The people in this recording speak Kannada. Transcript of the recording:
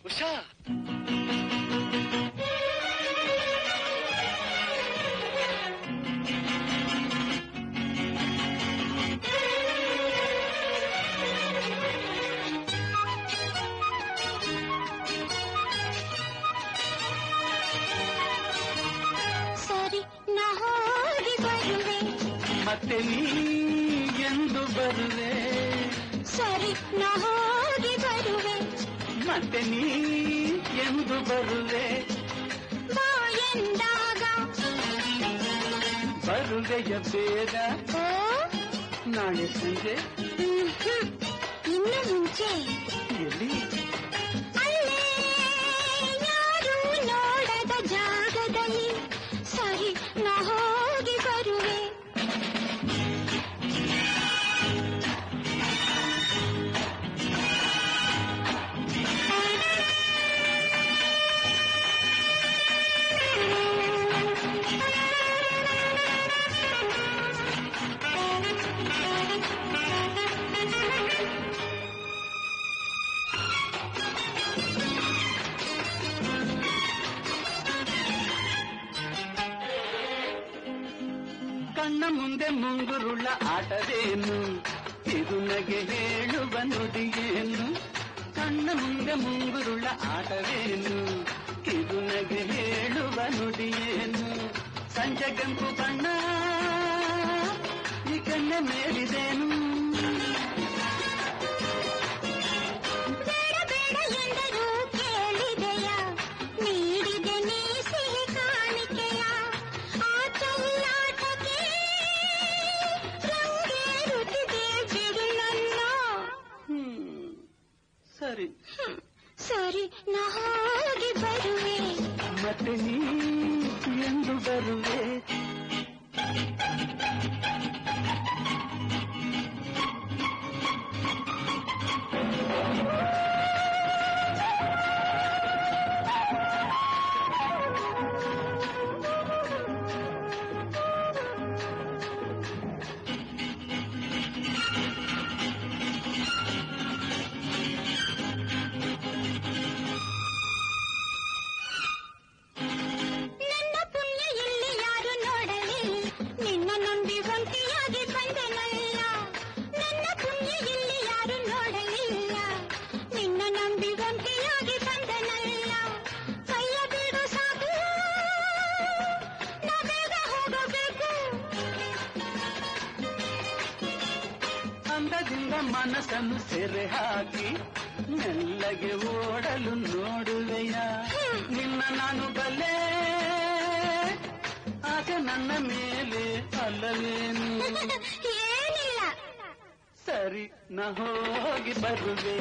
ಉಷಾ ಸರಿ ನಾ ಹೋಗಿ ಬರುವೆ ಮತ್ತೆ ನೀ ಎಂದು ಬರುವೆ ಸರಿ ನಾ ಹೋಗಿ ಬರುವೆ ಮತ್ತೆ ನೀ ಎಂದು ಬರುವೆ ಬಾ ಎಂದಾಗ ಬರುವೆಯ ಬೇಗ ಓ ನಾಳೆ ಸಂಜೆ ಇನ್ನು ಮುಂಚೆ ಎಲ್ಲಿ ಅಲ್ಲೇ ಯಾರು ನೋಡದ ಜಾಗದಲ್ಲಿ ಸರಿ ನಾ ಹೋಗಿ ಬರುವೆ ಕಣ್ಣ ಮುಂದೆ ಮುಂಗುರುಳ ಆಟವೇನು ಇದು ನಗೆ ಹೇಳುವ ನುಡಿಯೇನು ಕಣ್ಣ ಮುಂದೆ ಮುಂಗುರುಳ ಆಟವೇನು ಇದು ನಗೆ ಹೇಳುವ ನುಡಿಯೇನು ಸಂಜೆ ಗಂಪು ಬಣ್ಣ ಈ ಕಣ್ಣ ಮೇಲಿದೇನು ಬೇಡ ಬೇಡ ಎಂದರೂ ಕೇಳಿದೆಯ ನೀಡಿದೆ ನೀ ಸಿಹಿ ಕಾಣಿಕೆಯ ಆ ಚಲ್ಲಾಟಕ್ಕೆ ರಂಗೇರುತ್ತಿದೆ ಬಿಡು ನನ್ನ ಸರಿ ಸರಿ ನಾ ಹೋಗಿ ಬರುವೆ ಮತ್ತೆ ನೀ ಎಂದು ಬರುವೆ ನನ್ನ ಪುಣ್ಯ ಇಲ್ಲಿ ಯಾರು ನೋಡಲಿ ನಿನ್ನ ನಂಬಿ ಒಂಟಿಯಾಗಿ ಬಂದೆನಲ್ಲ ನನ್ನ ಪುಣ್ಯ ಇಲ್ಲಿ ಯಾರು ನೋಡಲಿಲ್ಲ ನಿನ್ನ ನಂಬಿ ಒಂಟಿಯಾಗಿ ಬಂದೆನಲ್ಲ ಕೈಯ ಬಿಡು ಸಾಕು ನಾ ಬೇಗ ಹೋಗಬೇಕು ಅಂದದಿಂದ ಮನಸ್ಸನ್ನು ಸೆರೆ ಹಾಕಿ ಮೆಲ್ಲಗೆ ಓಡಲು ನೋಡುವೆಯ ನಿನ್ನ ನಾನು ಬಲ್ಲೆ ಆಗ ನನ್ನ ಮೇಲೆ ಅಲ್ಲವೇನು ಏನಿಲ್ಲ ಸರಿ ನಾ ಹೋಗಿ ಬರುವೆ